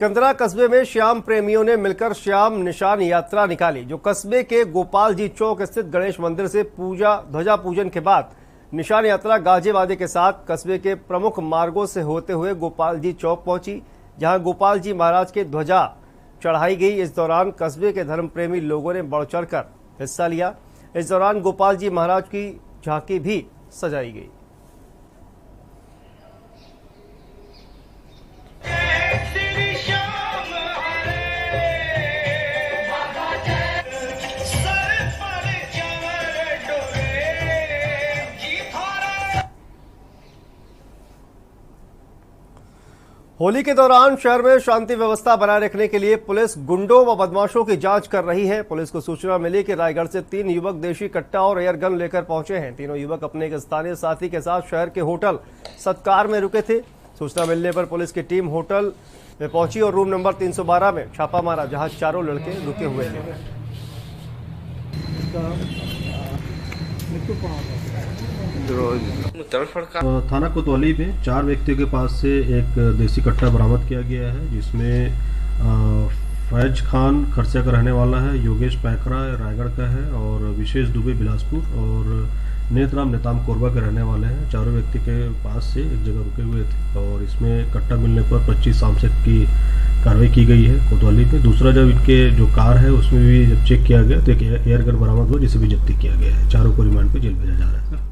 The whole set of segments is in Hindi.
कंदरा कस्बे में श्याम प्रेमियों ने मिलकर श्याम निशान यात्रा निकाली, जो कस्बे के गोपाल जी चौक स्थित गणेश मंदिर से ध्वजा पूजन के बाद निशान यात्रा गाजे वादे के साथ कस्बे के प्रमुख मार्गों से होते हुए गोपाल जी चौक पहुंची, जहां गोपाल जी महाराज के ध्वजा चढ़ाई गई। इस दौरान कस्बे के धर्म प्रेमी लोगों ने बढ़ चढ़कर हिस्सा लिया। इस दौरान गोपाल जी महाराज की झांकी भी सजाई गई। होली के दौरान शहर में शांति व्यवस्था बनाए रखने के लिए पुलिस गुंडों व बदमाशों की जांच कर रही है। पुलिस को सूचना मिली कि रायगढ़ से 3 युवक देशी कट्टा और एयर गन लेकर पहुंचे हैं। तीनों युवक अपने एक स्थानीय साथी के साथ शहर के होटल सत्कार में रुके थे। सूचना मिलने पर पुलिस की टीम होटल में पहुंची और रूम नंबर 312 में छापा मारा, जहां चारों लड़के रुके हुए थे। थाना कोतवाली में 4 व्यक्तियों के पास से एक देसी कट्टा बरामद किया गया है, जिसमें फैज खान खरसिया का रहने वाला है, योगेश पैकरा रायगढ़ का है और विशेष दुबे बिलासपुर और नेतराम नेताम कोरबा के रहने वाले हैं। चारों व्यक्ति के पास से एक जगह रुके हुए थे और इसमें कट्टा मिलने पर 25 आमसेक की कार्रवाई की गई है कोतवाली में। दूसरा, जब इनके जो कार है उसमें भी जब चेक किया गया तो एक एयरगन बरामद हुआ, जिसे भी जब्ती किया गया है। चारों को रिमांड पे जेल भेजा जा रहा है।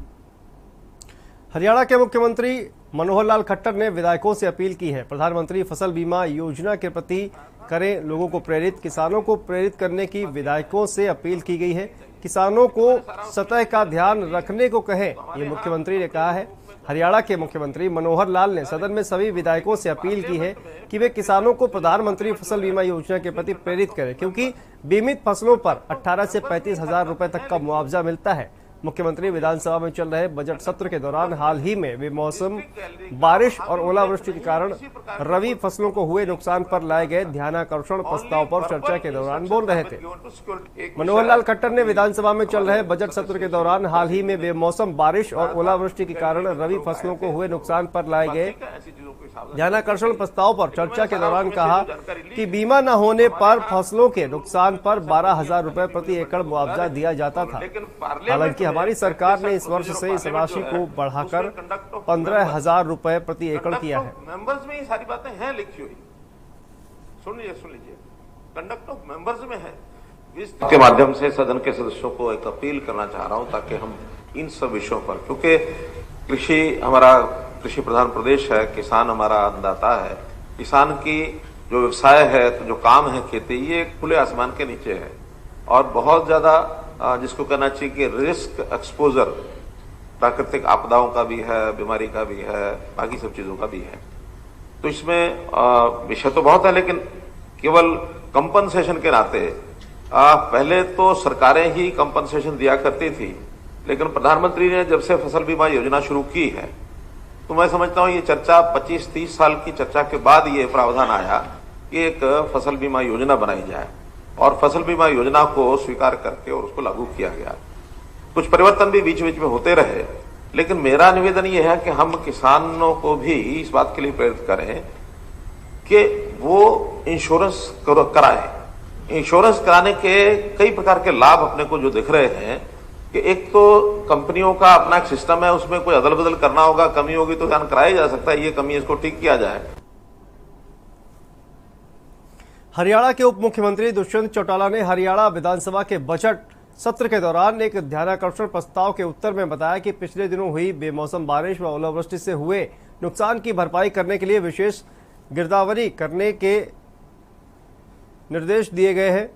हरियाणा के मुख्यमंत्री मनोहर लाल खट्टर ने विधायकों से अपील की है, प्रधानमंत्री फसल बीमा योजना के प्रति करें लोगों को प्रेरित। किसानों को प्रेरित करने की विधायकों से अपील की गई है। किसानों को सतह का ध्यान रखने को कहें, ये मुख्यमंत्री ने कहा है। हरियाणा के मुख्यमंत्री मनोहर लाल ने सदन में सभी विधायकों से अपील की है कि वे किसानों को प्रधानमंत्री फसल बीमा योजना के प्रति प्रेरित करें, क्योंकि बीमित फसलों पर 18 से 35 हजार रुपए तक का मुआवजा मिलता है। मुख्यमंत्री विधानसभा में चल रहे बजट सत्र के दौरान हाल ही में बेमौसम बारिश और ओलावृष्टि के कारण रबी फसलों को हुए नुकसान पर लाए गए ध्यानाकर्षण प्रस्ताव पर चर्चा के दौरान बोल रहे थे। मनोहर लाल खट्टर ने विधानसभा में चल रहे बजट सत्र के दौरान हाल ही में बेमौसम बारिश और ओलावृष्टि के कारण रबी फसलों को हुए नुकसान पर लाए गए ध्यानाकर्षण प्रस्ताव पर चर्चा के दौरान कहा कि बीमा न होने पर फसलों के नुकसान पर 12,000 रुपए प्रति एकड़ मुआवजा दिया जाता था। हालांकि हमारी सरकार ने इस वर्ष से इस राशि को बढ़ाकर 15,000 रुपए प्रति एकड़ किया है। मेंबर्स में ये सारी बातें हैं लिखी हुई, सुन लीजिए, कंडक्ट ऑफ मेंबर्स में है। इसके माध्यम से सदन के सदस्यों को एक अपील करना चाह रहा हूं, ताकि हम इन सब विषयों पर, क्योंकि कृषि हमारा कृषि प्रधान प्रदेश है, किसान हमारा अन्नदाता है, किसान की जो व्यवसाय है, तो जो काम है खेती, ये खुले आसमान के नीचे है और बहुत ज्यादा जिसको कहना चाहिए कि रिस्क एक्सपोजर प्राकृतिक आपदाओं का भी है, बीमारी का भी है, बाकी सब चीजों का भी है। तो इसमें विषय तो बहुत है, लेकिन केवल कंपनसेशन के नाते पहले तो सरकारें ही कंपनसेशन दिया करती थी, लेकिन प्रधानमंत्री ने जब से फसल बीमा योजना शुरू की है, तो मैं समझता हूं ये चर्चा 25-30 साल की चर्चा के बाद ये प्रावधान आया कि एक फसल बीमा योजना बनाई जाए और फसल बीमा योजना को स्वीकार करके और उसको लागू किया गया। कुछ परिवर्तन भी बीच बीच में होते रहे, लेकिन मेरा निवेदन यह है कि हम किसानों को भी इस बात के लिए प्रेरित करें कि वो इंश्योरेंस कराएं। इंश्योरेंस कराने के कई प्रकार के लाभ अपने को जो दिख रहे हैं कि एक तो कंपनियों का अपना एक सिस्टम है, उसमें कोई अदल बदल करना होगा, कमी होगी तो ध्यान कराया जा सकता है, ये कमी इसको ठीक किया जाए। हरियाणा के उप मुख्यमंत्री दुष्यंत चौटाला ने हरियाणा विधानसभा के बजट सत्र के दौरान एक ध्यानाकर्षण प्रस्ताव के उत्तर में बताया कि पिछले दिनों हुई बेमौसम बारिश व ओलावृष्टि से हुए नुकसान की भरपाई करने के लिए विशेष गिरदावरी करने के निर्देश दिए गए हैं।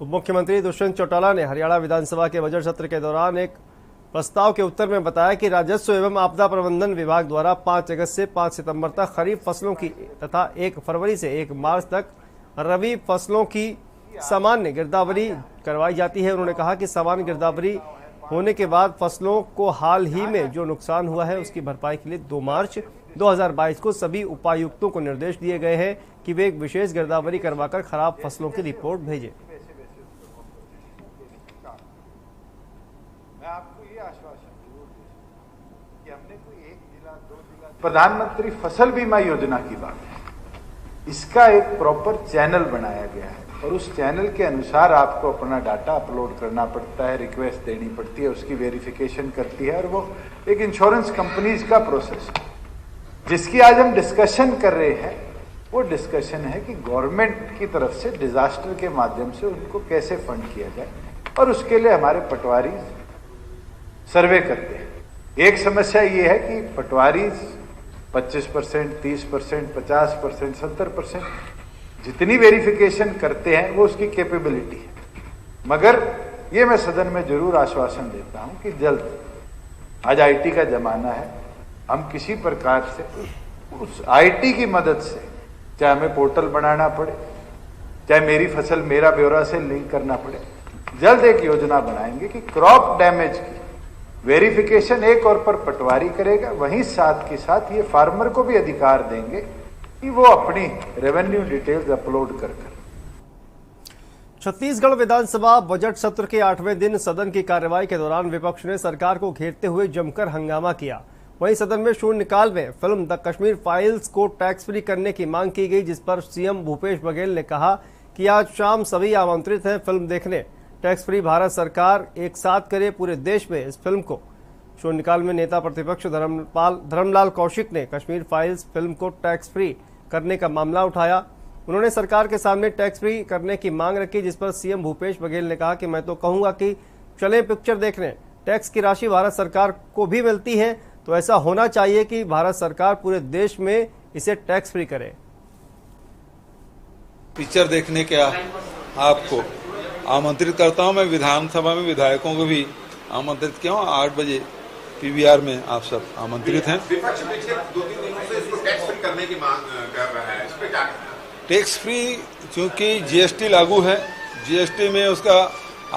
उप मुख्यमंत्री दुष्यंत चौटाला ने हरियाणा विधानसभा के बजट सत्र के दौरान एक प्रस्ताव के उत्तर में बताया कि राजस्व एवं आपदा प्रबंधन विभाग द्वारा 5 अगस्त से 5 सितंबर तक खरीफ फसलों की तथा 1 फरवरी से 1 मार्च तक रबी फसलों की सामान्य गिरदावरी करवाई जाती है। उन्होंने कहा कि सामान्य गिरदावरी होने के बाद फसलों को हाल ही में जो नुकसान हुआ है उसकी भरपाई के लिए 2 मार्च 2022 को सभी उपायुक्तों को निर्देश दिए गए हैं कि वे एक विशेष गिरदावरी करवाकर खराब फसलों की रिपोर्ट भेजें। मैं आपको ये आश्वासन जरूर दे कि हमने कोई 1 जिला 2 जिला प्रधानमंत्री फसल बीमा योजना की बात है, इसका एक प्रॉपर चैनल बनाया गया है और उस चैनल के अनुसार आपको अपना डाटा अपलोड करना पड़ता है, रिक्वेस्ट देनी पड़ती है, उसकी वेरिफिकेशन करती है और वो एक इंश्योरेंस कंपनीज का प्रोसेस है। जिसकी आज हम डिस्कशन कर रहे हैं वो डिस्कशन है कि गवर्नमेंट की तरफ से डिजास्टर के माध्यम से उनको कैसे फंड किया जाए और उसके लिए हमारे पटवारी सर्वे करते हैं। एक समस्या ये है कि पटवारी 25%, 30%, 50%, 70% जितनी वेरिफिकेशन करते हैं वो उसकी कैपेबिलिटी है। मगर ये मैं सदन में जरूर आश्वासन देता हूं कि जल्द, आज आईटी का जमाना है, हम किसी प्रकार से उस आईटी की मदद से, चाहे हमें पोर्टल बनाना पड़े, चाहे मेरी फसल मेरा ब्यौरा से लिंक करना पड़े, जल्द एक योजना बनाएंगे कि क्रॉप डैमेज की वेरिफिकेशन एक और पर पटवारी करेगा, वहीं साथ के साथ ये फार्मर को भी अधिकार देंगे कि वो अपनी रेवेन्यू डिटेल्स अपलोड कर। छत्तीसगढ़ विधानसभा बजट सत्र के 8वें दिन सदन की कार्यवाही के दौरान विपक्ष ने सरकार को घेरते हुए जमकर हंगामा किया। वहीं सदन में शून्यकाल में फिल्म द कश्मीर फाइल्स को टैक्स फ्री करने की मांग की गई, जिस पर सीएम भूपेश बघेल ने कहा कि आज शाम सभी आमंत्रित हैं फिल्म देखने। टैक्स फ्री भारत सरकार एक साथ करे पूरे देश में इस फिल्म को। शून्यकाल में नेता प्रतिपक्ष धर्मलाल कौशिक ने कश्मीर फाइल्स फिल्म को टैक्स फ्री करने का मामला उठाया। उन्होंने सरकार के सामने टैक्स फ्री करने की मांग रखी, जिस पर सीएम भूपेश बघेल ने कहा कि मैं तो कहूंगा कि चले पिक्चर देखने। टैक्स की राशि भारत सरकार को भी मिलती है, तो ऐसा होना चाहिए कि भारत सरकार पूरे देश में इसे टैक्स फ्री करे। पिक्चर देखने के आपको आमंत्रित करता हूं। मैं विधानसभा में विधायकों को भी आमंत्रित किया हूं। 8 बजे पीवीआर में आप सब आमंत्रित हैं। विपक्ष पिछले 2-3 दिनों से इसको टैक्स फ्री करने की मांग कर रहा है, इस पे क्या? टैक्स फ्री चूंकि जीएसटी लागू है, जीएसटी में उसका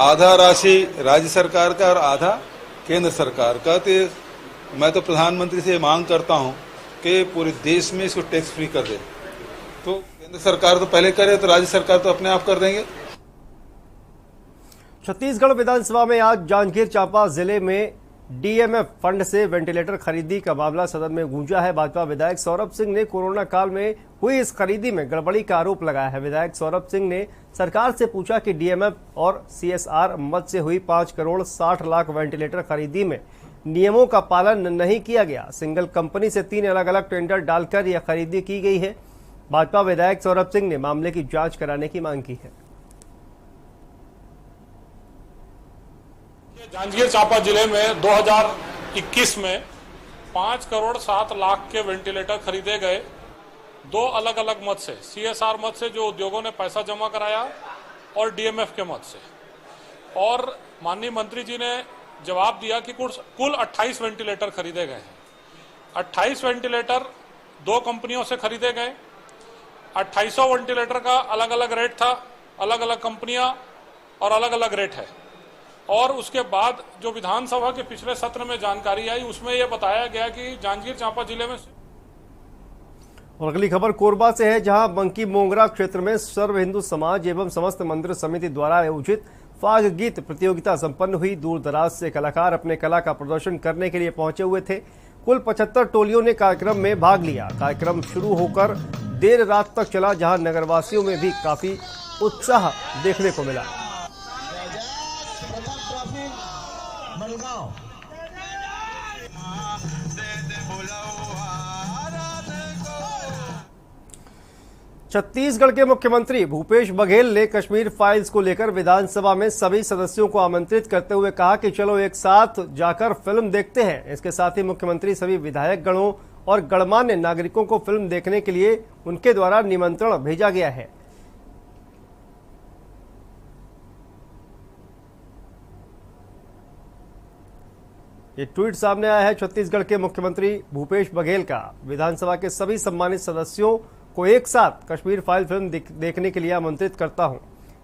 आधा राशि राज्य सरकार का और आधा केंद्र सरकार का, तो मैं तो प्रधानमंत्री से मांग करता हूं कि पूरे देश में इसको टैक्स फ्री कर दे। तो केंद्र सरकार तो पहले करे तो राज्य सरकार तो अपने आप कर देंगे। छत्तीसगढ़ विधानसभा में आज जांजगीर चांपा जिले में डीएमएफ फंड से वेंटिलेटर खरीदी का मामला सदन में गूंजा है। भाजपा विधायक सौरभ सिंह ने कोरोना काल में हुई इस खरीदी में गड़बड़ी का आरोप लगाया है। विधायक सौरभ सिंह ने सरकार से पूछा कि डीएमएफ और सीएसआर मद से हुई 5 करोड़ 60 लाख वेंटिलेटर खरीदी में नियमों का पालन नहीं किया गया। सिंगल कंपनी से 3 अलग अलग टेंडर डालकर यह खरीदी की गई है। भाजपा विधायक सौरभ सिंह ने मामले की जांच कराने की मांग की है। जांजगीर चांपा जिले में 2021 में 5 करोड़ 7 लाख के वेंटिलेटर खरीदे गए, 2 अलग अलग मद से, सीएसआर मद से जो उद्योगों ने पैसा जमा कराया और डीएमएफ के मद से। और माननीय मंत्री जी ने जवाब दिया कि कुल 28 वेंटिलेटर खरीदे गए हैं। 28 वेंटिलेटर 2 कंपनियों से खरीदे गए। 2800 वेंटिलेटर का अलग अलग रेट था, अलग अलग कंपनियां और अलग अलग रेट है। और उसके बाद जो विधानसभा के पिछले सत्र में जानकारी आई उसमें यह बताया गया कि जांजगीर चांपा जिले में। और अगली खबर कोरबा से है, जहां बंकी मोंगरा क्षेत्र में सर्व हिंदू समाज एवं समस्त मंदिर समिति द्वारा आयोजित फाग गीत प्रतियोगिता संपन्न हुई। दूर दराज से कलाकार अपने कला का प्रदर्शन करने के लिए पहुंचे हुए थे। कुल 75 टोलियों ने कार्यक्रम में भाग लिया। कार्यक्रम शुरू होकर देर रात तक चला, जहां नगरवासियों में भी काफी उत्साह देखने को मिला। 'छत्तीसगढ़ के मुख्यमंत्री भूपेश बघेल ने कश्मीर फाइल्स को लेकर विधानसभा में सभी सदस्यों को आमंत्रित करते हुए कहा कि चलो एक साथ जाकर फिल्म देखते हैं। इसके साथ ही मुख्यमंत्री सभी विधायक गणों और गणमान्य नागरिकों को फिल्म देखने के लिए उनके द्वारा निमंत्रण भेजा गया है। ये ट्वीट सामने आया है छत्तीसगढ़ के मुख्यमंत्री भूपेश बघेल का। विधानसभा के सभी सम्मानित सदस्यों को एक साथ कश्मीर फाइल फिल्म देखने के लिए आमंत्रित करता हूं।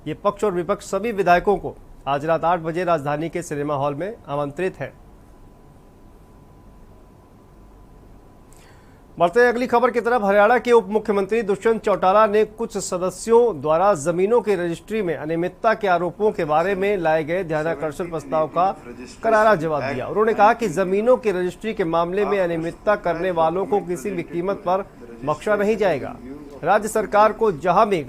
ये पक्ष और विपक्ष सभी विधायकों को आज रात 8 बजे राजधानी के सिनेमा हॉल में आमंत्रित है। बढ़ते अगली खबर की तरफ, हरियाणा के उप मुख्यमंत्री दुष्यंत चौटाला ने कुछ सदस्यों द्वारा जमीनों की रजिस्ट्री में अनियमितता के आरोपों के बारे में लाए गए ध्यानाकर्षण प्रस्ताव का करारा जवाब दिया। उन्होंने कहा कि जमीनों की रजिस्ट्री के मामले में अनियमितता करने वालों को किसी भी कीमत पर बख्शा नहीं जाएगा। राज्य सरकार को जहां भी